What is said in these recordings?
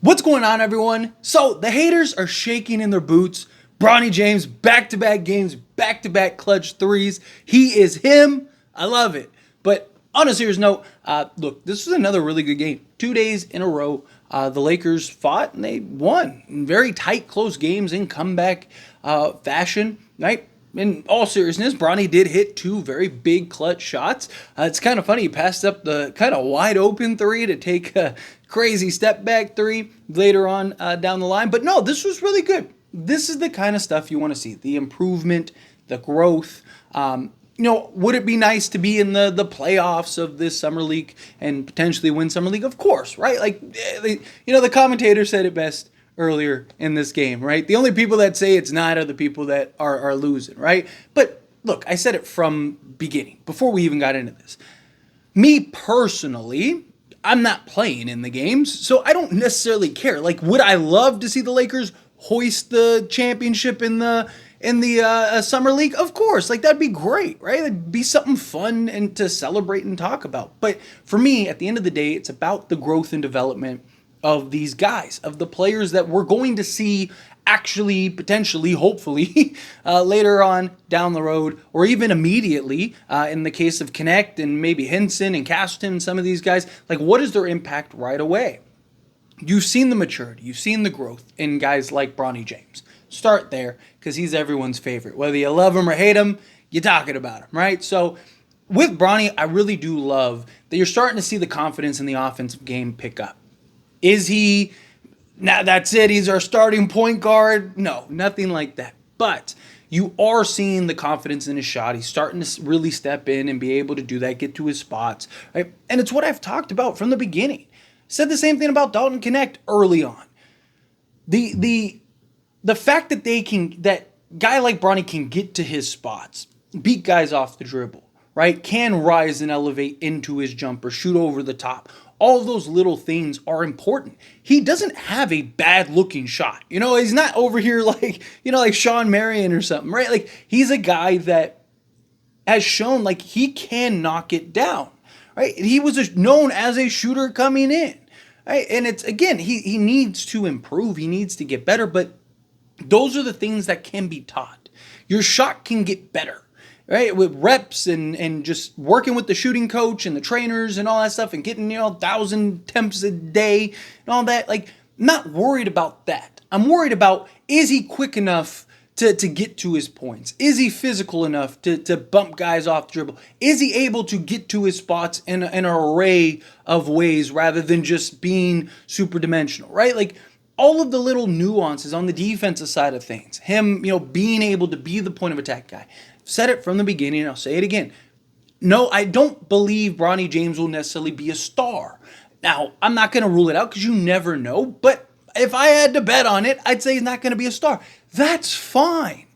What's going on, everyone? So the haters are shaking in their boots. Bronny James, back-to-back games, back-to-back clutch threes. He is him. I love it. But on a serious note, look, this was another really good game. 2 days in a row, the Lakers fought and they won in very tight, close games in comeback fashion, right? In all seriousness, Bronny did hit two very big clutch shots. It's kind of funny. He passed up the kind of wide open three to take a crazy step back three later on down the line. But no, this was really good. This is the kind of stuff you want to see. The improvement, the growth. Would it be nice to be in the playoffs of this summer league and potentially win summer league? Of course, right? Like, the commentator said it best earlier in this game, right? The only people that say it's not are the people that are losing, right? But look, I said it from beginning, before we even got into this. Me personally, I'm not playing in the games, so I don't necessarily care. Like, would I love to see the Lakers hoist the championship in the summer league? Of course, like that'd be great, right? It'd be something fun and to celebrate and talk about. But for me, at the end of the day, it's about the growth and development of these guys, of the players that we're going to see actually, potentially, hopefully, later on down the road, or even immediately, in the case of Knecht and maybe Henson and Castleton, some of these guys. Like, what is their impact right away? You've seen the maturity, you've seen the growth in guys like Bronny James. Start there, because he's everyone's favorite. Whether you love him or hate him, you're talking about him, right? So with Bronny, I really do love that you're starting to see the confidence in the offensive game pick up. Is he, now that's it, he's our starting point guard? No, nothing like that. But you are seeing the confidence in his shot. He's starting to really step in and be able to do that, get to his spots, right? And it's what I've talked about from the beginning. Said the same thing about Dalton Knecht early on. The fact that that guy like Bronny can get to his spots, beat guys off the dribble, right? Can rise and elevate into his jumper, shoot over the top. All of those little things are important. He doesn't have a bad looking shot. He's not over here like Sean Marion or something, right? Like, he's a guy that has shown like he can knock it down, right? He was known as a shooter coming in, right? And it's, again, he needs to improve. He needs to get better, but those are the things that can be taught. Your shot can get better, right? With reps and just working with the shooting coach and the trainers and all that stuff and getting, 1,000 attempts a day and all that. Like, I'm not worried about that. I'm worried about, is he quick enough to get to his points? Is he physical enough to bump guys off the dribble? Is he able to get to his spots in an array of ways rather than just being super dimensional, right? Like, all of the little nuances on the defensive side of things. Him, being able to be the point of attack guy. I've said it from the beginning, and I'll say it again. No, I don't believe Bronny James will necessarily be a star. Now, I'm not going to rule it out because you never know, but if I had to bet on it, I'd say he's not going to be a star. That's fine,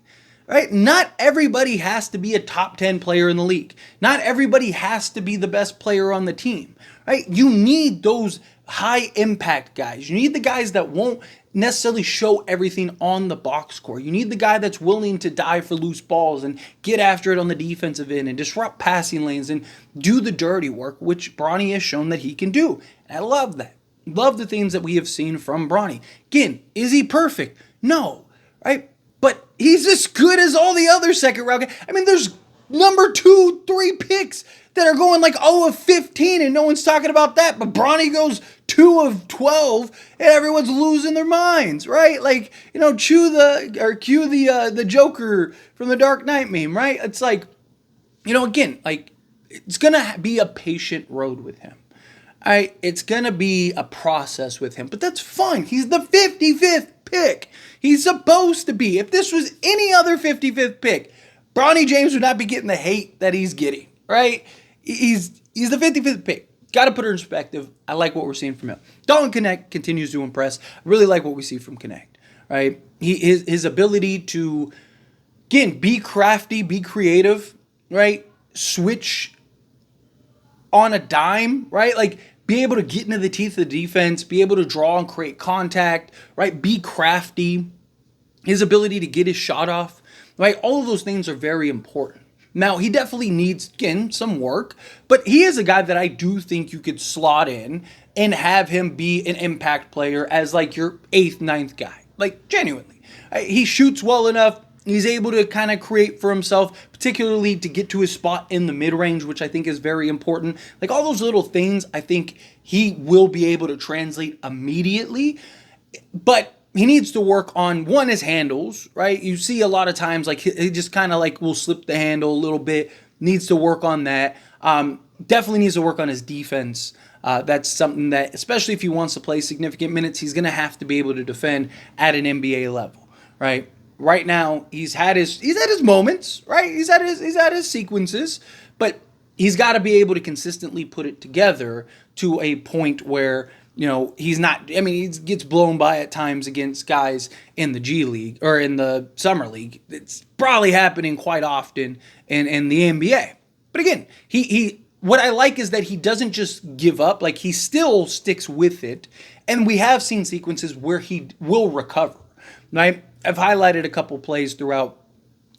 right? Not everybody has to be a top 10 player in the league. Not everybody has to be the best player on the team, right? You need those high impact guys. You need the guys that won't necessarily show everything on the box score. You need the guy that's willing to dive for loose balls and get after it on the defensive end and disrupt passing lanes and do the dirty work, which Bronny has shown that he can do. And I love that. Love the things that we have seen from Bronny. Again, is he perfect? No, right? But he's as good as all the other second round guys. I mean, there's number 2, 3 picks that are going like 0 of 15 and no one's talking about that. But Bronny goes 2 of 12 and everyone's losing their minds, right? Like, cue the Joker from the Dark Knight meme, right? It's like, again, like, it's going to be a patient road with him. All right, it's going to be a process with him, but that's fine. He's the 55th pick. He's supposed to be. If this was any other 55th pick, Bronny James would not be getting the hate that he's getting, right? He's the 55th pick. Got to put it in perspective. I like what we're seeing from him. Dalton Knecht continues to impress. I really like what we see from Knecht, right? His ability to, again, be crafty, be creative, right? Switch on a dime, right? Like, be able to get into the teeth of the defense, be able to draw and create contact, right? Be crafty. His ability to get his shot off, right? All of those things are very important. Now, he definitely needs, again, some work, but he is a guy that I do think you could slot in and have him be an impact player as like your eighth, ninth guy. Like, genuinely. He shoots well enough. He's able to kind of create for himself, particularly to get to his spot in the mid-range, which I think is very important. Like, all those little things, I think he will be able to translate immediately. But he needs to work on, one, his handles, right? You see a lot of times, like, he just kind of, like, will slip the handle a little bit. Needs to work on that. Definitely needs to work on his defense. That's something that, especially if he wants to play significant minutes, he's going to have to be able to defend at an NBA level, right? Right now, he's had his moments, right? He's had his sequences, but he's got to be able to consistently put it together to a point where, you know, he's not, I mean, he gets blown by at times against guys in the G League or in the Summer League. It's probably happening quite often in the NBA. But again, he what I like is that he doesn't just give up, like he still sticks with it. And we have seen sequences where he will recover, right? I've highlighted a couple plays throughout.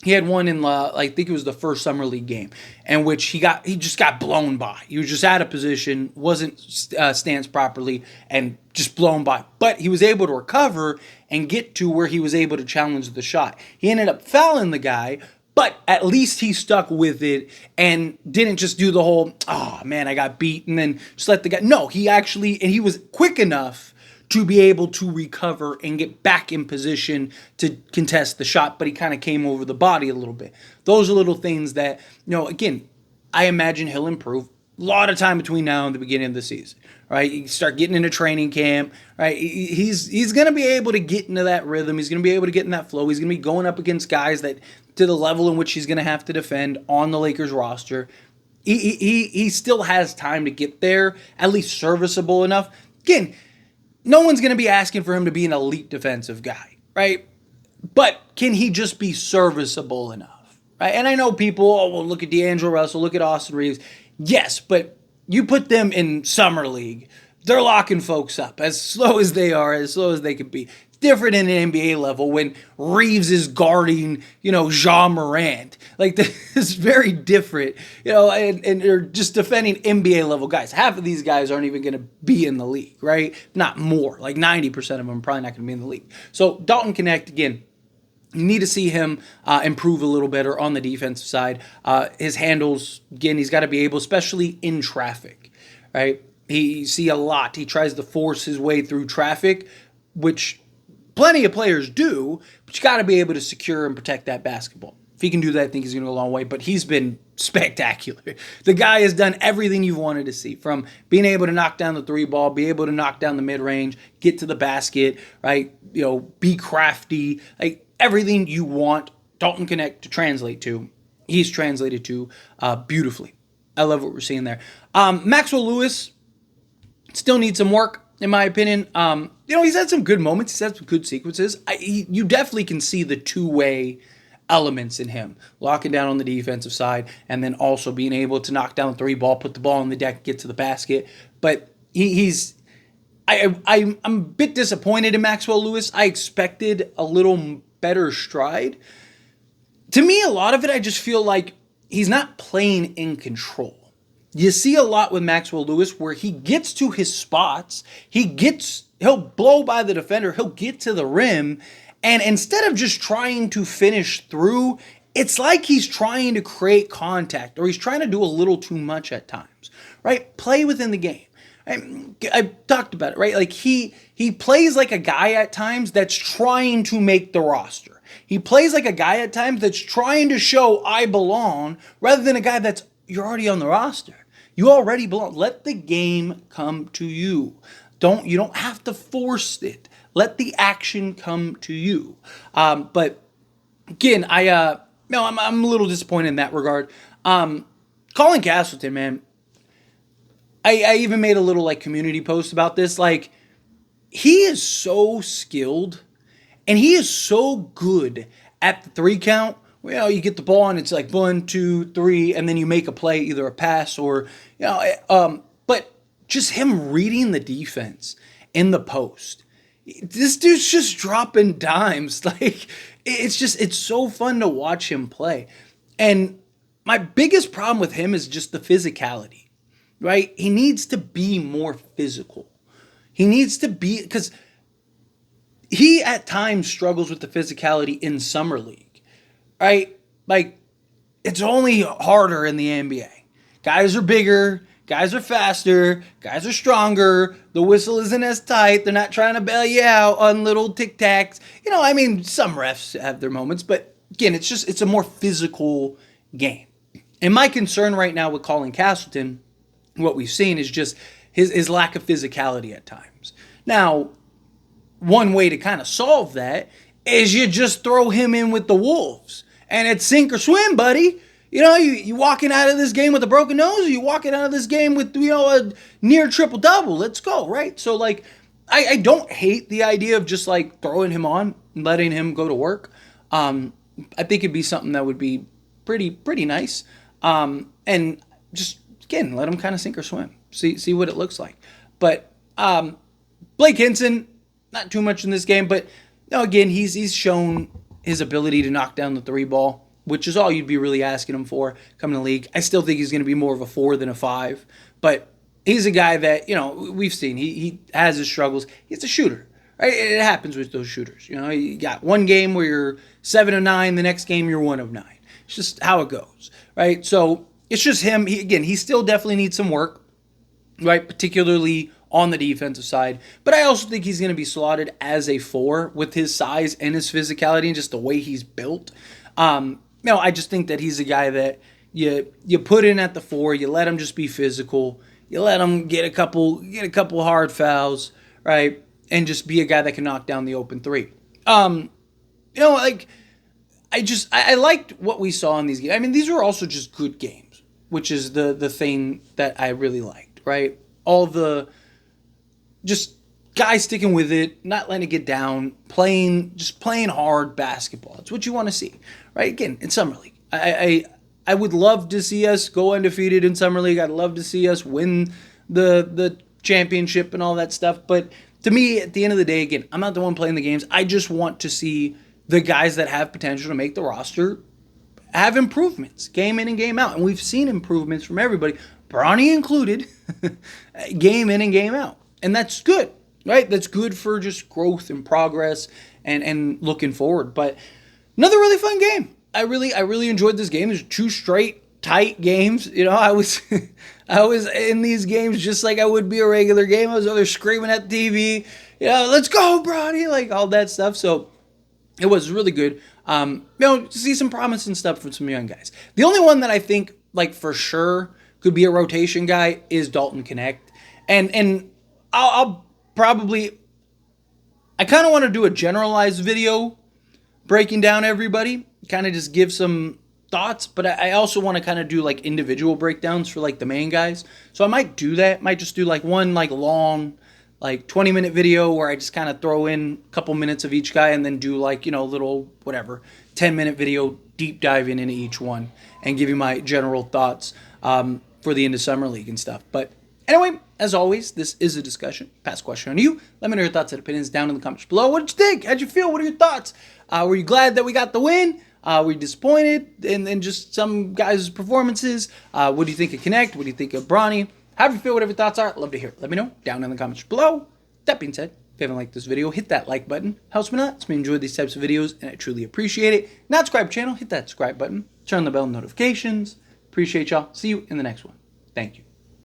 He had one in, I think it was the first Summer League game, in which he just got blown by. He was just out of position, wasn't stanced properly, and just blown by. But he was able to recover and get to where he was able to challenge the shot. He ended up fouling the guy, but at least he stuck with it and didn't just do the whole, oh man, I got beat, and then just let the guy. No, he was quick enough to be able to recover and get back in position to contest the shot, but he kind of came over the body a little bit. Those are little things that, you know, again, I imagine he'll improve. A lot of time between now and the beginning of the season, right? You start getting into training camp, right? He's going to be able to get into that rhythm. He's going to be able to get in that flow. He's going to be going up against guys that, to the level in which he's going to have to defend on the Lakers roster. He still has time to get there, at least serviceable enough. Again, no one's going to be asking for him to be an elite defensive guy, right? But can he just be serviceable enough, right? And I know people, oh, well, look at D'Angelo Russell, look at Austin Reeves. Yes, but you put them in Summer League, they're locking folks up as slow as they are, as slow as they could be. It's different in an NBA level when Reeves is guarding, you know, Ja Morant. Like, this is very different, you know, and they're just defending NBA level guys. Half of these guys aren't even going to be in the league, right? Not more. Like 90% of them are probably not going to be in the league. So Dalton Knecht, again, you need to see him improve a little better on the defensive side. His handles, again, he's got to be able, especially in traffic, right? You see a lot. He tries to force his way through traffic, which plenty of players do, but you got to be able to secure and protect that basketball. If he can do that, I think he's going to go a long way, but he's been spectacular. The guy has done everything you've wanted to see, from being able to knock down the three ball, be able to knock down the mid-range, get to the basket, right? You know, be crafty, like everything you want Dalton Knecht to translate to, he's translated to beautifully. I love what we're seeing there. Maxwell Lewis still needs some work, in my opinion. You know, he's had some good moments. He's had some good sequences. You definitely can see the two-way elements in him, locking down on the defensive side and then also being able to knock down the three ball, put the ball on the deck, get to the basket. But I'm a bit disappointed in Maxwell Lewis. I expected a little better stride. To me, a lot of it, I just feel like he's not playing in control. You see a lot with Maxwell Lewis where he gets to his spots, he'll blow by the defender, he'll get to the rim, and instead of just trying to finish through, it's like he's trying to create contact, or he's trying to do a little too much at times, right? Play within the game. I've talked about it, right? Like he plays like a guy at times that's trying to make the roster. He plays like a guy at times that's trying to show I belong, rather than a guy that's, you're already on the roster. You already belong. Let the game come to you. You don't have to force it. Let the action come to you. But again, I'm a little disappointed in that regard. Colin Castleton, man, I even made a little like community post about this. Like, he is so skilled and he is so good at the three count. Well, you get the ball and it's like 1, 2, 3, and then you make a play, either a pass or, you know, but just him reading the defense in the post. This dude's just dropping dimes. Like, it's so fun to watch him play. And my biggest problem with him is just the physicality, right? He needs to be more physical. He needs to be, because he at times struggles with the physicality in summer league, right? Like, it's only harder in the NBA. Guys are bigger, guys are faster, guys are stronger. The whistle isn't as tight. They're not trying to bail you out on little tic-tacs. You know, I mean, some refs have their moments, but again, it's a more physical game. And my concern right now with Colin Castleton, what we've seen is just his lack of physicality at times. Now, one way to kind of solve that is you just throw him in with the Wolves. And it's sink or swim, buddy. You know, you walking out of this game with a broken nose, or you walking out of this game with, you know, a near triple-double. Let's go, right? So, like, I don't hate the idea of just, like, throwing him on and letting him go to work. I think it'd be something that would be pretty nice. And just, again, let him kind of sink or swim. See what it looks like. But Blake Hinson, not too much in this game, but, you know, again, he's shown his ability to knock down the three ball, which is all you'd be really asking him for coming to the league. I still think he's going to be more of a 4 than a 5, but he's a guy that, you know, we've seen. He has his struggles. He's a shooter, right? It happens with those shooters. You know, you got one game where you're 7 of 9, the next game you're 1 of 9. It's just how it goes, right? So it's just him. He still definitely needs some work, right? Particularly on the defensive side. But I also think he's going to be slotted as a 4 with his size and his physicality and just the way he's built. You know, I just think that he's a guy that you put in at the 4, you let him just be physical, you let him get a couple hard fouls, right? And just be a guy that can knock down the open 3. You know, like, I liked what we saw in these games. I mean, these were also just good games, which is the thing that I really liked, right? All the just guys sticking with it, not letting it get down, playing hard basketball. It's what you want to see, right? Again, in Summer League. I would love to see us go undefeated in Summer League. I'd love to see us win the championship and all that stuff. But to me, at the end of the day, again, I'm not the one playing the games. I just want to see the guys that have potential to make the roster have improvements, game in and game out. And we've seen improvements from everybody, Bronny included, game in and game out. And that's good, right? That's good for just growth and progress and looking forward. But another really fun game. I really enjoyed this game. There's 2 straight tight games. You know, I was in these games just like I would be a regular game. I was over there screaming at the TV, you know, let's go, Bronny, like all that stuff. So it was really good. You know, see some promising stuff from some young guys. The only one that I think, like, for sure could be a rotation guy is Dalton Knecht. And I'll probably, I kind of want to do a generalized video breaking down everybody, kind of just give some thoughts, but I also want to kind of do like individual breakdowns for like the main guys. So I might do that. Might just do like one like long, like 20-minute video where I just kind of throw in a couple minutes of each guy and then do like, you know, little whatever 10-minute video deep diving into each one and give you my general thoughts for the end of Summer League and stuff. But anyway, as always, this is a discussion. Pass question on you. Let me know your thoughts and opinions down in the comments below. What did you think? How'd you feel? What are your thoughts? Were you glad that we got the win? Were you disappointed in just some guys' performances? What do you think of Knecht? What do you think of Bronny? However you feel, whatever your thoughts are, I'd love to hear it. Let me know down in the comments below. That being said, if you haven't liked this video, hit that like button. Helps me a lot. It's me enjoy these types of videos, and I truly appreciate it. Not subscribe to the channel, hit that subscribe button. Turn on the bell notifications. Appreciate y'all. See you in the next one. Thank you.